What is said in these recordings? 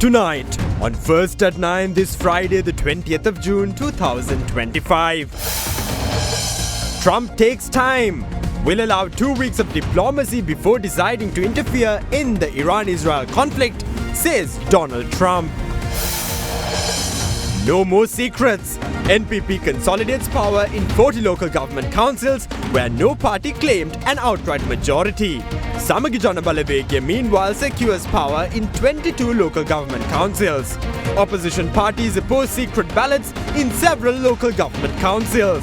Tonight, on First at 9 this Friday, the 20th of June 2025. Trump takes time. Will allow 2 weeks of diplomacy before deciding to interfere in the Iran-Israel conflict, says Donald Trump. No more secrets. NPP consolidates power in 40 local government councils where no party claimed an outright majority. Samagi Jana Balawegaya meanwhile secures power in 22 local government councils. Opposition parties oppose secret ballots in several local government councils.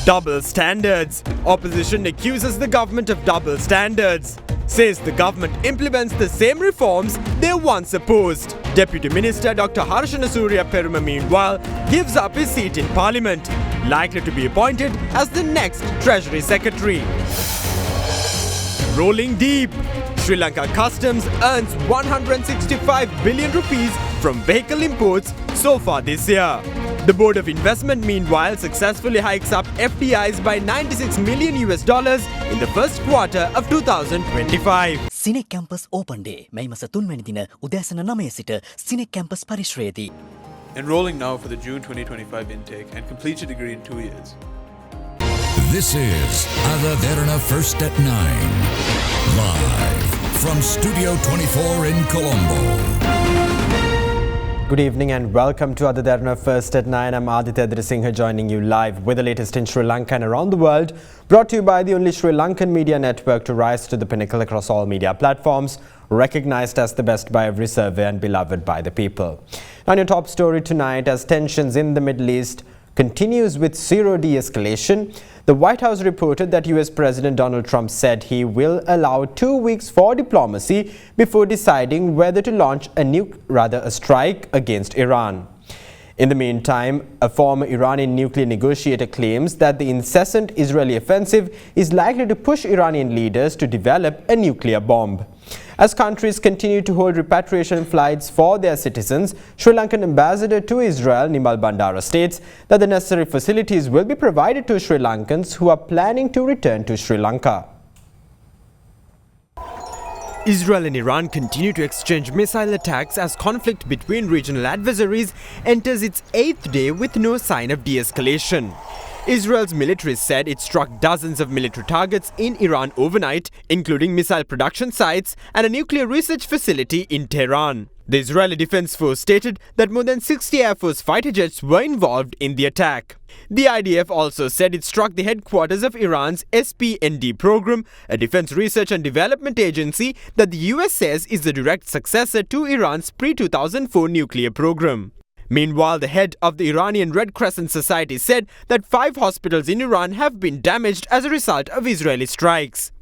Double standards. Opposition accuses the government of double standards. Says the government implements the same reforms they once opposed. Deputy Minister Dr. Harshana Surya Peruma meanwhile gives up his seat in Parliament, likely to be appointed as the next Treasury Secretary. Rolling deep. Sri Lanka Customs earns 165 billion rupees from vehicle imports so far this year. The Board of Investment meanwhile successfully hikes up FDIs by $96 million in the first quarter of 2025. Cine Campus Open Day. May masa 3 වෙනි දින උදෑසන 9 සිට Cine Campus පරිශ්‍රයේදී. Enrolling now for the June 2025 intake and complete your degree in 2 years. This is Derana First at 9. Live from Studio 24 in Colombo. Good evening and welcome to Derana First at 9. I'm Aditya Drisingha joining you live with the latest in Sri Lanka and around the world. Brought to you by the only Sri Lankan media network to rise to the pinnacle across all media platforms. Recognized as the best by every survey and beloved by the people. On your top story tonight, as tensions in the Middle East continues with zero de-escalation, the White House reported that US President Donald Trump said he will allow 2 weeks for diplomacy before deciding whether to launch a strike against Iran. In the meantime, a former Iranian nuclear negotiator claims that the incessant Israeli offensive is likely to push Iranian leaders to develop a nuclear bomb. As countries continue to hold repatriation flights for their citizens, Sri Lankan ambassador to Israel, Nimal Bandara, states that the necessary facilities will be provided to Sri Lankans who are planning to return to Sri Lanka. Israel and Iran continue to exchange missile attacks as conflict between regional adversaries enters its 8th day with no sign of de-escalation. Israel's military said it struck dozens of military targets in Iran overnight, including missile production sites and a nuclear research facility in Tehran. The Israeli Defense Force stated that more than 60 Air Force fighter jets were involved in the attack. The IDF also said it struck the headquarters of Iran's SPND program, a defense research and development agency that the US says is the direct successor to Iran's pre-2004 nuclear program. Meanwhile, the head of the Iranian Red Crescent Society said that 5 hospitals in Iran have been damaged as a result of Israeli strikes.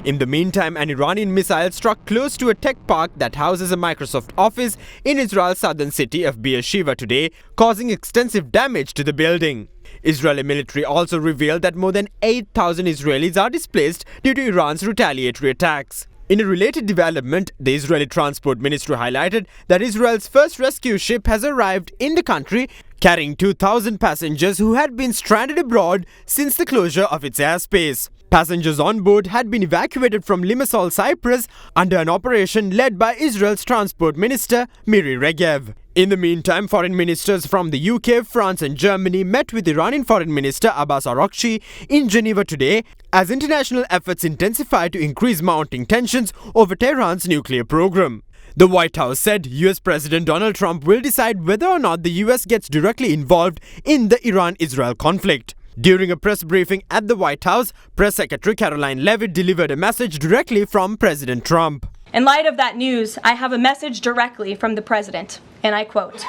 In the meantime, an Iranian missile struck close to a tech park that houses a Microsoft office in Israel's southern city of Beersheba today, causing extensive damage to the building. Israeli military also revealed that more than 8,000 Israelis are displaced due to Iran's retaliatory attacks. In a related development, the Israeli Transport Ministry highlighted that Israel's first rescue ship has arrived in the country, carrying 2,000 passengers who had been stranded abroad since the closure of its airspace. Passengers on board had been evacuated from Limassol, Cyprus, under an operation led by Israel's Transport Minister Miri Regev. In the meantime, foreign ministers from the UK, France and Germany met with Iranian Foreign Minister Abbas Araghchi in Geneva today as international efforts intensify to increase mounting tensions over Tehran's nuclear program. The White House said US President Donald Trump will decide whether or not the US gets directly involved in the Iran-Israel conflict. During a press briefing at the White House, Press Secretary Caroline Leavitt delivered a message directly from President Trump. In light of that news, I have a message directly from the President, and I quote,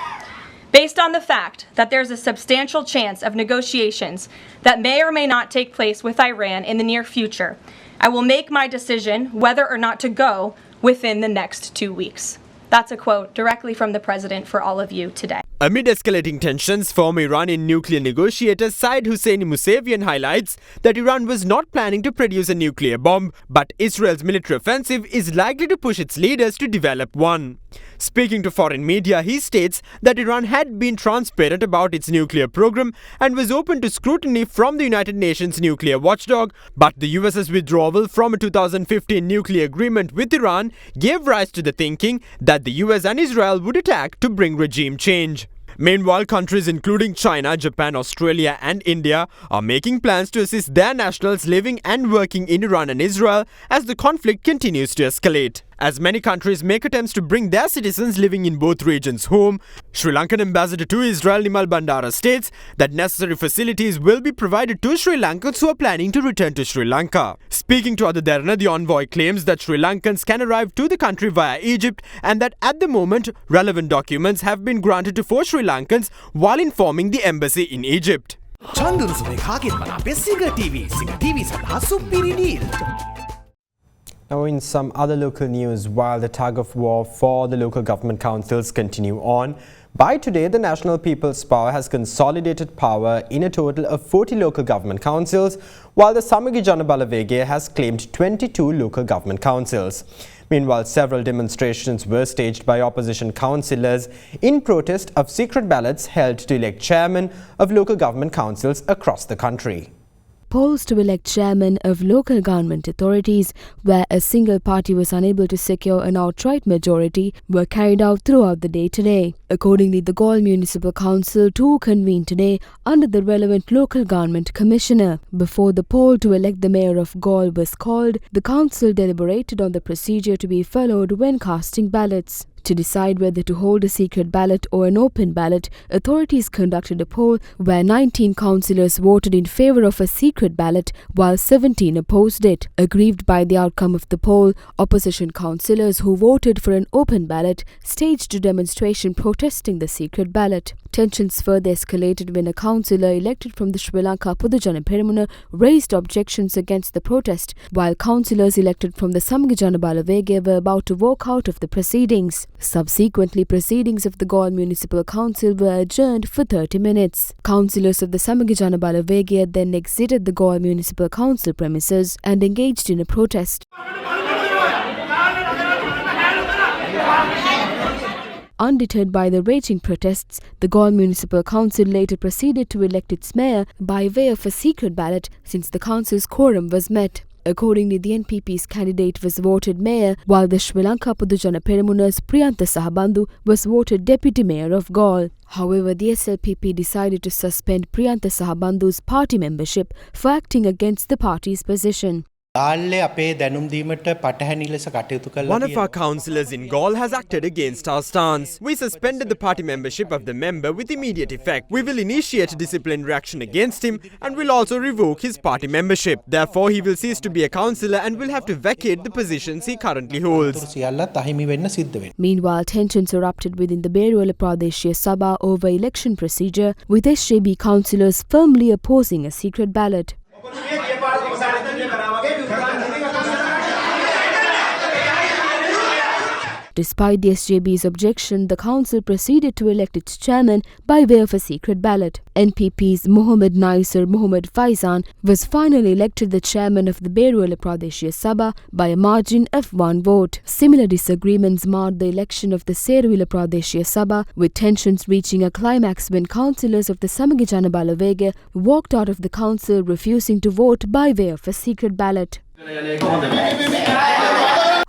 "Based on the fact that there's a substantial chance of negotiations that may or may not take place with Iran in the near future, I will make my decision whether or not to go within the next 2 weeks." That's a quote directly from the President for all of you today. Amid escalating tensions, former Iranian nuclear negotiator Saeed Hosseini Mousavian highlights that Iran was not planning to produce a nuclear bomb, but Israel's military offensive is likely to push its leaders to develop one. Speaking to foreign media, he states that Iran had been transparent about its nuclear program and was open to scrutiny from the United Nations nuclear watchdog, but the US's withdrawal from a 2015 nuclear agreement with Iran gave rise to the thinking that the US and Israel would attack to bring regime change. Meanwhile, countries including China, Japan, Australia and India are making plans to assist their nationals living and working in Iran and Israel as the conflict continues to escalate. As many countries make attempts to bring their citizens living in both regions home, Sri Lankan ambassador to Israel Nimal Bandara states that necessary facilities will be provided to Sri Lankans who are planning to return to Sri Lanka. Speaking to Derana, the envoy claims that Sri Lankans can arrive to the country via Egypt and that at the moment relevant documents have been granted to 4 Sri Lankans while informing the embassy in Egypt. Now in some other local news, while the tug of war for the local government councils continue on, by today the National People's Power has consolidated power in a total of 40 local government councils, while the Samagi Janabalavege has claimed 22 local government councils. Meanwhile, several demonstrations were staged by opposition councillors in protest of secret ballots held to elect chairmen of local government councils across the country. Polls to elect chairmen of local government authorities, where a single party was unable to secure an outright majority, were carried out throughout the day today. Accordingly, the Galle Municipal Council too convened today under the relevant local government commissioner. Before the poll to elect the mayor of Galle was called, the council deliberated on the procedure to be followed when casting ballots. To decide whether to hold a secret ballot or an open ballot, authorities conducted a poll where 19 councillors voted in favour of a secret ballot while 17 opposed it. Aggrieved by the outcome of the poll, opposition councillors who voted for an open ballot staged a demonstration protesting the secret ballot. Tensions further escalated when a councillor elected from the Sri Lanka Podujana Peramuna raised objections against the protest, while councillors elected from the Samagi Janabalavege were about to walk out of the proceedings. Subsequently, proceedings of the Galle Municipal Council were adjourned for 30 minutes. Councillors of the Samagi Janabalavege then exited the Galle Municipal Council premises and engaged in a protest. Undeterred by the raging protests, the Galle Municipal Council later proceeded to elect its mayor by way of a secret ballot since the council's quorum was met. Accordingly, the NPP's candidate was voted mayor, while the Sri Lanka Podujana Peramuna's Priyantha Sahabandhu was voted deputy mayor of Galle. However, the SLPP decided to suspend Priyantha Sahabandhu's party membership for acting against the party's position. One of our councillors in Galle has acted against our stance. We suspended the party membership of the member with immediate effect. We will initiate disciplinary action against him and will also revoke his party membership. Therefore, he will cease to be a councillor and will have to vacate the positions he currently holds. Meanwhile, tensions erupted within the Beruwala Pradeshiya Sabha over election procedure, with SJB councillors firmly opposing a secret ballot. Despite the SJB's objection, the council proceeded to elect its chairman by way of a secret ballot. NPP's Mohammed Naisar Mohammed Faizan was finally elected the chairman of the Beruwala Pradeshiya Sabha by a margin of 1 vote. Similar disagreements marred the election of the Seruwila Pradeshiya Sabha, with tensions reaching a climax when councillors of the Samagi Janabalavege walked out of the council, refusing to vote by way of a secret ballot.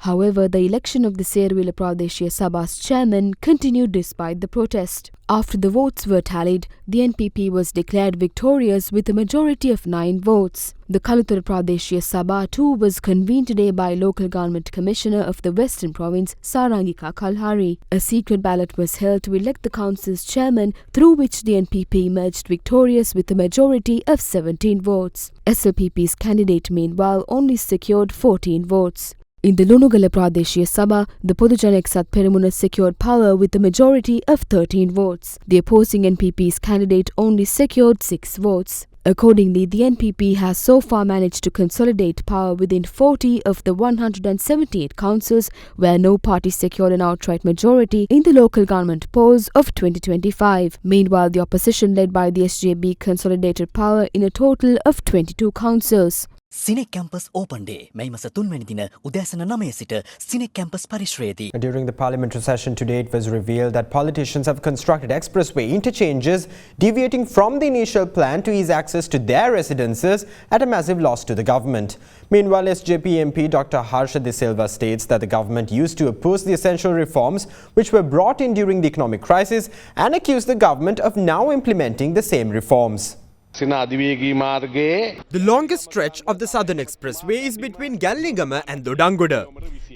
However, the election of the Seruwila Pradeshiya Sabha's chairman continued despite the protest. After the votes were tallied, the NPP was declared victorious with a majority of 9 votes. The Kaluthara Pradeshiya Sabha too was convened today by Local Government Commissioner of the Western Province, Sarangika Kalhari. A secret ballot was held to elect the council's chairman, through which the NPP emerged victorious with a majority of 17 votes. SLPP's candidate, meanwhile, only secured 14 votes. In the Lunugala Pradeshiya Sabha, the Podujana Eksat Peramuna secured power with a majority of 13 votes. The opposing NPP's candidate only secured 6 votes. Accordingly, the NPP has so far managed to consolidate power within 40 of the 178 councils where no party secured an outright majority in the local government polls of 2025. Meanwhile, the opposition led by the SJB consolidated power in a total of 22 councils. CINEC campus open day මැයි මස 3 වැනි දින උදෑසන 9 සිට CINEC campus පරිශ්‍රයේදී. During the parliamentary session today, it was revealed that politicians have constructed expressway interchanges deviating from the initial plan to ease access to their residences at a massive loss to the government. Meanwhile, SJP MP Dr. Harsha De Silva states that the government used to oppose the essential reforms which were brought in during the economic crisis and accused the government of now implementing the same reforms. The longest stretch of the Southern Expressway is between Galligama and Dodangoda.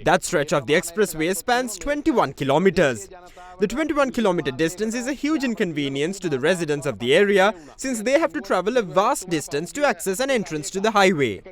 That stretch of the expressway spans 21 kilometers. The 21-kilometer distance is a huge inconvenience to the residents of the area since they have to travel a vast distance to access an entrance to the highway.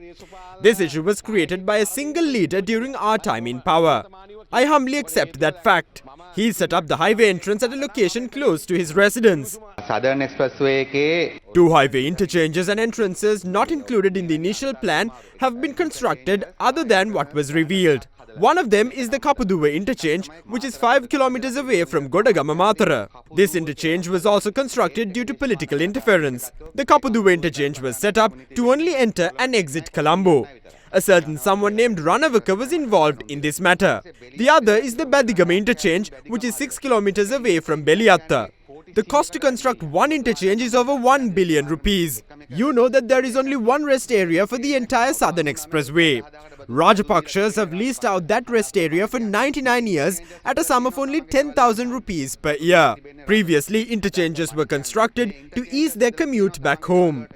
This issue was created by a single leader during our time in power. I humbly accept that fact. He set up the highway entrance at a location close to his residence. Southern Expressway 2 highway interchanges and entrances not included in the initial plan have been constructed other than what was revealed. One of them is the Kapuduwe interchange, which is 5 kilometers away from Godagama Matara. This interchange was also constructed due to political interference. The Kapuduwe interchange was set up to only enter and exit Colombo. A certain someone named Ranavaka was involved in this matter. The other is the Badigama interchange, which is 6 kilometers away from Beliatta. The cost to construct one interchange is over 1 billion rupees. You know that there is only one rest area for the entire Southern Expressway. Rajapakshas have leased out that rest area for 99 years at a sum of only 10,000 rupees per year. Previously, interchanges were constructed to ease their commute back home.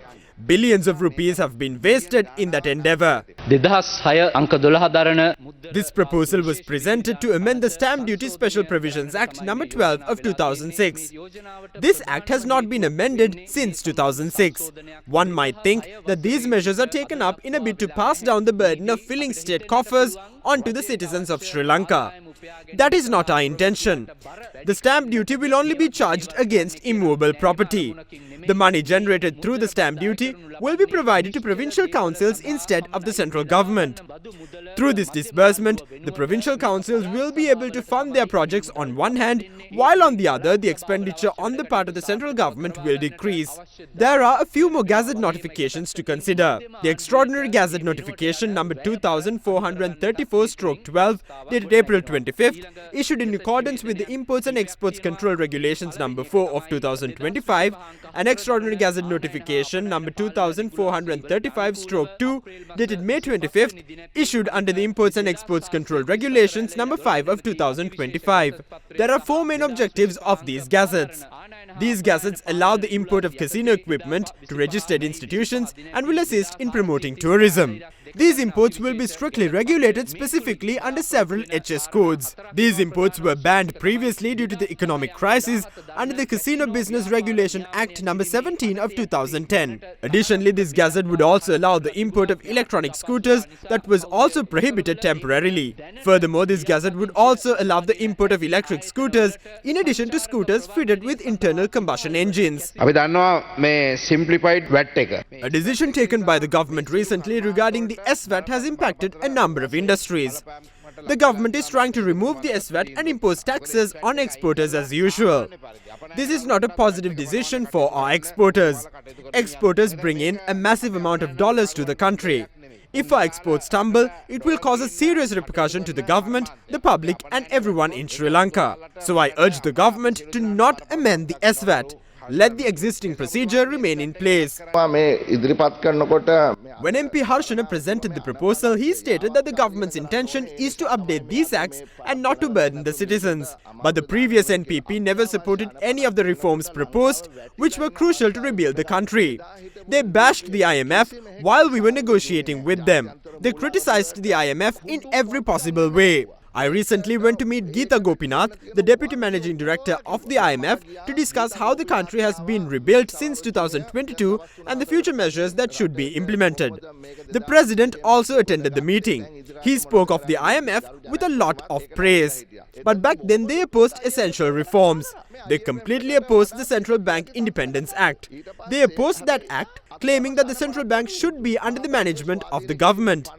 Billions of rupees have been wasted in that endeavour. This proposal was presented to amend the Stamp Duty Special Provisions Act No. 12 of 2006. This act has not been amended since 2006. One might think that these measures are taken up in a bid to pass down the burden of filling state coffers onto the citizens of Sri Lanka. That is not our intention. The stamp duty will only be charged against immovable property. The money generated through the stamp duty will be provided to provincial councils instead of the central government. Through this disbursement, the provincial councils will be able to fund their projects on one hand, while on the other, the expenditure on the part of the central government will decrease. There are a few more gazette notifications to consider. The Extraordinary Gazette Notification number 2434/12, dated April 25th, issued in accordance with the Imports and Exports Control Regulations number 4 of 2025, and Extraordinary Gazette Notification number 2435/2, dated May 25th, issued under the Imports and Exports Control Regulations number 5 of 2025. There are 4 main objectives of these gazettes. These gazettes allow the import of casino equipment to registered institutions and will assist in promoting tourism. These imports will be strictly regulated specifically under several HS codes. These imports were banned previously due to the economic crisis under the Casino Business Regulation Act No. 17 of 2010. Additionally, this gazette would also allow the import of electronic scooters that was also prohibited temporarily. Furthermore, this gazette would also allow the import of electric scooters in addition to scooters fitted with internal combustion engines. අපි දන්නවා මේ simplified VAT එක. A decision taken by the government recently regarding the SVAT has impacted a number of industries. The government is trying to remove the SVAT and impose taxes on exporters as usual. This is not a positive decision for our exporters. Exporters bring in a massive amount of dollars to the country. If our exports stumble, it will cause a serious repercussion to the government, the public and everyone in Sri Lanka. So I urge the government to not amend the SVAT. Let the existing procedure remain in place. When MP Harshana presented the proposal, he stated that the government's intention is to update these acts and not to burden the citizens. But the previous NPP never supported any of the reforms proposed, which were crucial to rebuild the country. They bashed the IMF while we were negotiating with them. They criticized the IMF in every possible way. I recently went to meet Geeta Gopinath, the Deputy Managing Director of the IMF, to discuss how the country has been rebuilt since 2022 and the future measures that should be implemented. The President also attended the meeting. He spoke of the IMF with a lot of praise. But back then they opposed essential reforms. They completely opposed the Central Bank Independence Act. They opposed that act, claiming that the central bank should be under the management of the government.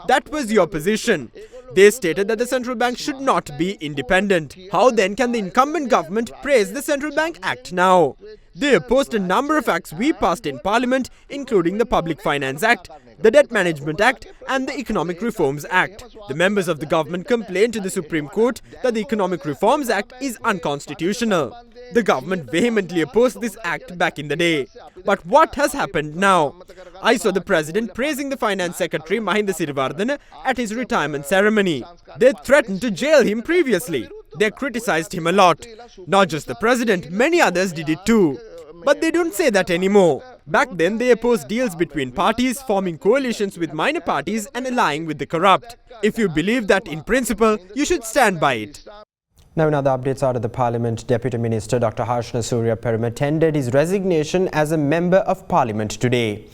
That was your position. They stated that the central bank should not be independent. How then can the incumbent government praise the Central Bank Act now? They opposed a number of acts we passed in Parliament, including the Public Finance Act, the Debt Management Act and the Economic Reforms Act. The members of the government complained to the Supreme Court that the Economic Reforms Act is unconstitutional. The government vehemently opposed this act back in the day. But what has happened now? I saw the president praising the Finance Secretary Mahinda Siriwardana at his retirement ceremony. They threatened to jail him previously. They criticized him a lot. Not just the president, many others did it too. But they don't say that anymore. Back then, they opposed deals between parties, forming coalitions with minor parties and allying with the corrupt. If you believe that in principle, you should stand by it. Now, in other updates out of the Parliament, Deputy Minister Dr. Harshana Surya Peruma tendered his resignation as a Member of Parliament today.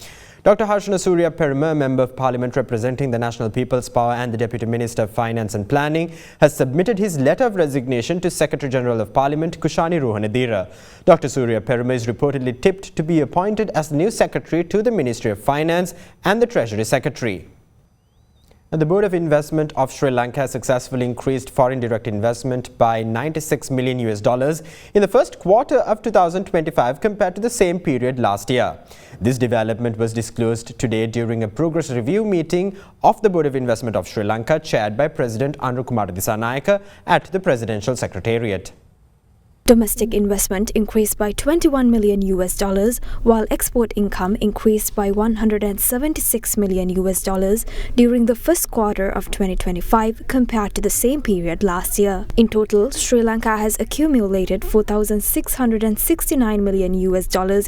Dr. Harshana Surya Peruma, Member of Parliament representing the National People's Power and the Deputy Minister of Finance and Planning, has submitted his letter of resignation to Secretary-General of Parliament Kushani Rohanedira. Dr. Surya Peruma is reportedly tipped to be appointed as the new Secretary to the Ministry of Finance and the Treasury Secretary. The Board of Investment of Sri Lanka has successfully increased foreign direct investment by $96 million in the first quarter of 2025 compared to the same period last year. This development was disclosed today during a progress review meeting of the Board of Investment of Sri Lanka chaired by President Anurukumara Dissanayake at the Presidential Secretariat. Domestic investment increased by $21 million, while export income increased by $176 million during the first quarter of 2025 compared to the same period last year. In total, Sri Lanka has accumulated $4,669 million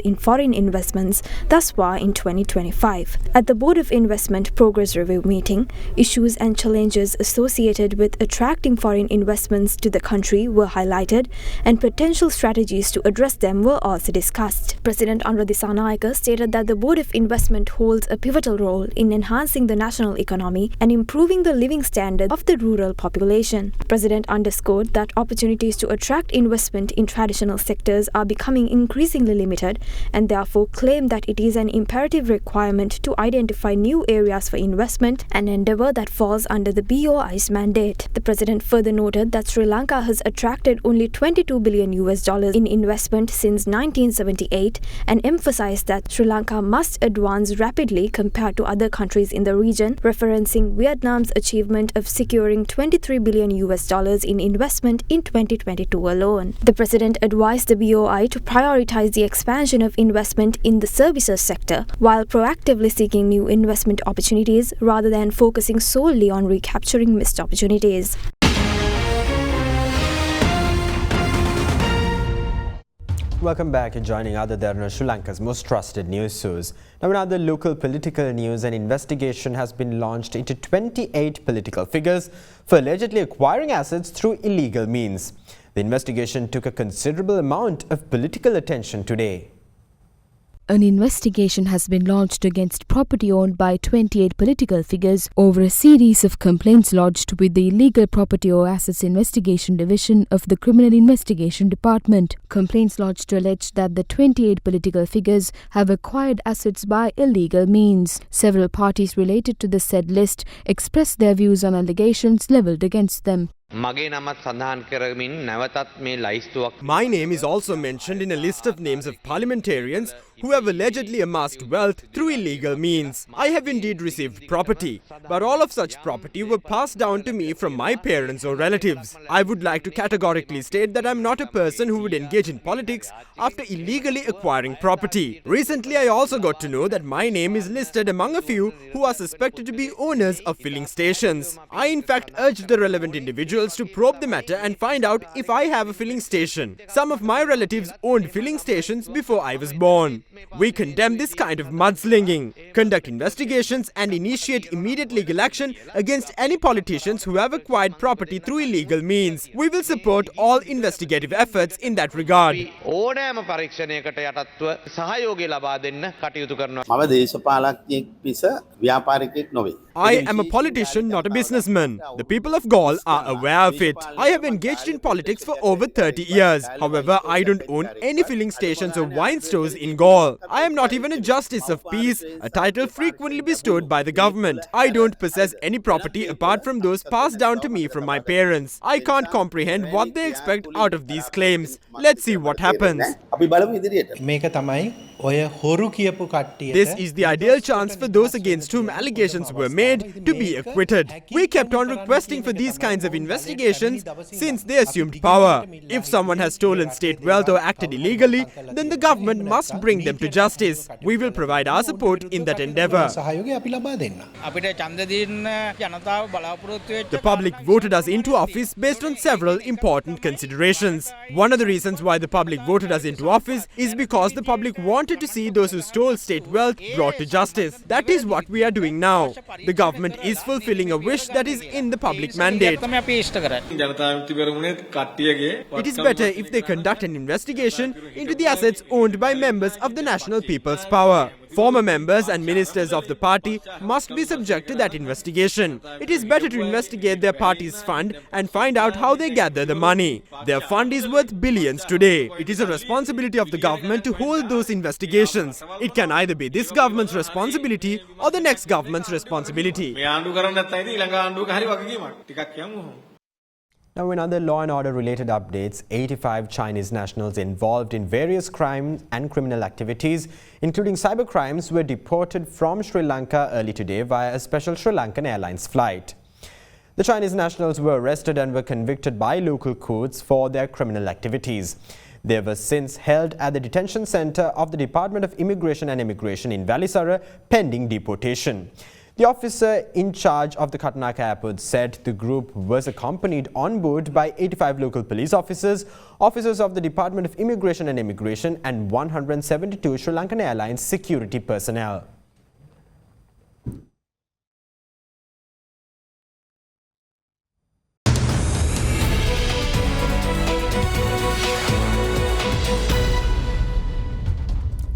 in foreign investments thus far in 2025. At the Board of Investment Progress Review meeting, issues and challenges associated with attracting foreign investments to the country were highlighted, and potential strategies to address them were also discussed. President Anurukumara Dissanayake stated that the Board of Investment holds a pivotal role in enhancing the national economy and improving the living standard of the rural population. President underscored that opportunities to attract investment in traditional sectors are becoming increasingly limited, and therefore claimed that it is an imperative requirement to identify new areas for investment, an endeavour that falls under the BOI's mandate. The President further noted that Sri Lanka has attracted only $22 billion in investment since 1978 and emphasized that Sri Lanka must advance rapidly compared to other countries in the region, referencing Vietnam's achievement of securing $23 billion in investment in 2022 alone. The President advised the BOI to prioritize the expansion of investment in the services sector while proactively seeking new investment opportunities rather than focusing solely on recapturing missed opportunities. Welcome back. You're joining other Derana, Sri Lanka's most trusted news source. Now, in other local political news, an investigation has been launched into 28 political figures for allegedly acquiring assets through illegal means. The investigation took a considerable amount of political attention today. An investigation has been launched against property owned by 28 political figures over a series of complaints lodged with the Illegal Property or Assets Investigation Division of the Criminal Investigation Department. Complaints lodged allege that the 28 political figures have acquired assets by illegal means. Several parties related to the said list expressed their views on allegations levelled against them. My name is also mentioned in a list of names of parliamentarians who have allegedly amassed wealth through illegal means. I have indeed received property, but all of such property were passed down to me from my parents or relatives. I would like to categorically state that I am not a person who would engage in politics after illegally acquiring property. Recently, I also got to know that my name is listed among a few who are suspected to be owners of filling stations. I in fact urged the relevant individuals to probe the matter and find out if I have a filling station. Some of my relatives owned filling stations before I was born. We condemn this kind of mudslinging, conduct investigations and initiate immediate legal action against any politicians who have acquired property through illegal means. We will support all investigative efforts in that regard. I am a politician, not a businessman. The people of Gaul are aware aware of it. I have engaged in politics for over 30 years. However, I don't own any filling stations or wine stores in Gaul. I am not even a justice of peace, a title frequently bestowed by the government. I don't possess any property apart from those passed down to me from my parents. I can't comprehend what they expect out of these claims. Let's see what happens. This is the ideal chance for those against whom allegations were made to be acquitted. We kept on requesting for these kinds of investigations since they assumed power. If someone has stolen state wealth or acted illegally, then the government must bring them to justice. We will provide our support in that endeavour. The public voted us into office based on several important considerations. One of the reasons why the public voted us into office is because the public wanted to see those who stole state wealth brought to justice. That is what we are doing now. The government is fulfilling a wish that is in the public mandate. It is better if they conduct an investigation into the assets owned by members of the National People's Power. Former members and ministers of the party must be subject to that investigation. It is better to investigate their party's fund and find out how they gather the money. Their fund is worth billions today. It is a responsibility of the government to hold those investigations. It can either be this government's responsibility or the next government's responsibility. Now, in other law and order related updates, 85 Chinese nationals involved in various crimes and criminal activities, including cyber crimes, were deported from Sri Lanka early today via a special Sri Lankan Airlines flight. The Chinese nationals were arrested and were convicted by local courts for their criminal activities. They were since held at the detention center of the Department of Immigration and Immigration in Valisara pending deportation. The officer in charge of the Katunayake airport said the group was accompanied on board by 85 local police officers, officers of the Department of Immigration and Immigration, and 172 Sri Lankan Airlines security personnel.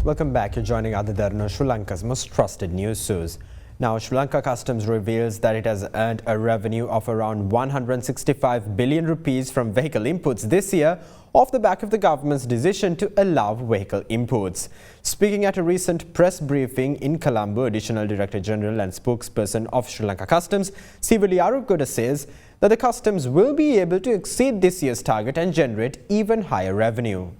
Welcome back. You're joining Derana, Sri Lanka's most trusted news source. Now, Sri Lanka Customs reveals that it has earned a revenue of around 165 billion rupees from vehicle imports this year off the back of the government's decision to allow vehicle imports. Speaking at a recent press briefing in Colombo, Additional Director General and spokesperson of Sri Lanka Customs, Sivali Arugoda says that the customs will be able to exceed this year's target and generate even higher revenue.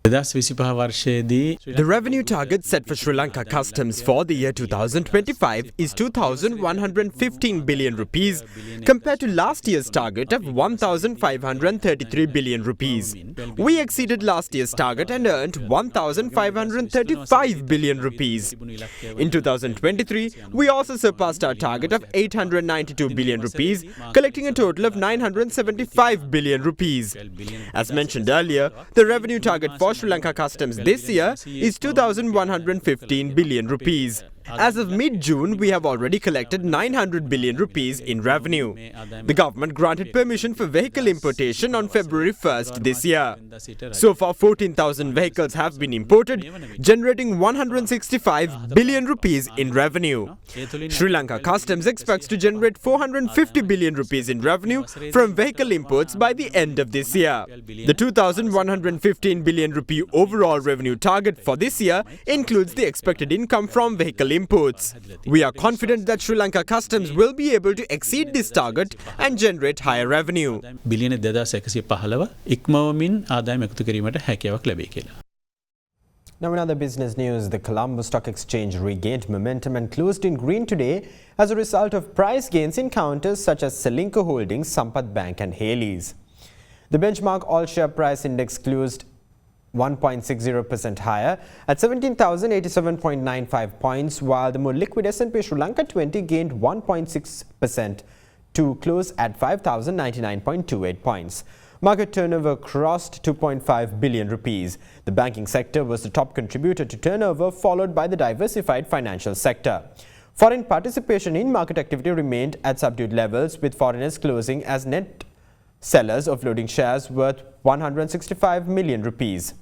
The revenue target set for Sri Lanka Customs for the year 2025 is 2,115 billion rupees compared to last year's target of 1,533 billion rupees. We exceeded last year's target and earned 1,535 billion rupees. In 2023, we also surpassed our target of 892 billion rupees, collecting a total of 975 billion rupees. As mentioned earlier, the revenue target for Sri Lanka Customs this year is 2,115 billion rupees. As of mid-June, we have already collected 900 billion rupees in revenue. The government granted permission for vehicle importation on February 1st this year. So far, 14,000 vehicles have been imported, generating 165 billion rupees in revenue. Sri Lanka Customs expects to generate 450 billion rupees in revenue from vehicle imports by the end of this year. The 2,115 billion rupee overall revenue target for this year includes the expected income from vehicle imports. We are confident that Sri Lanka Customs will be able to exceed this target and generate higher revenue. Now, in other business news, the Colombo Stock Exchange regained momentum and closed in green today as a result of price gains in counters such as Selinco Holdings, Sampath Bank and Haley's. The benchmark all-share price index closed 1.60% higher at 17,087.95 points, while the more liquid S&P Sri Lanka 20 gained 1.6% to close at 5,099.28 points. Market turnover crossed 2.5 billion rupees. The banking sector was the top contributor to turnover, followed by the diversified financial sector. Foreign participation in market activity remained at subdued levels, with foreigners closing as net sellers of loading shares worth 165 million rupees.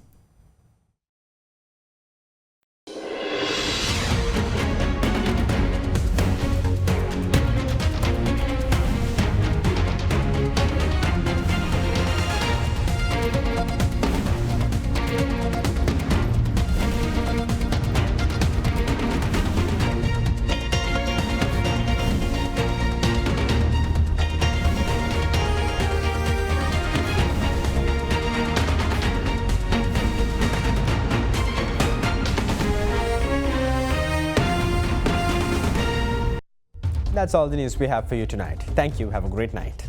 That's all the news we have for you tonight. Thank you. Have a great night.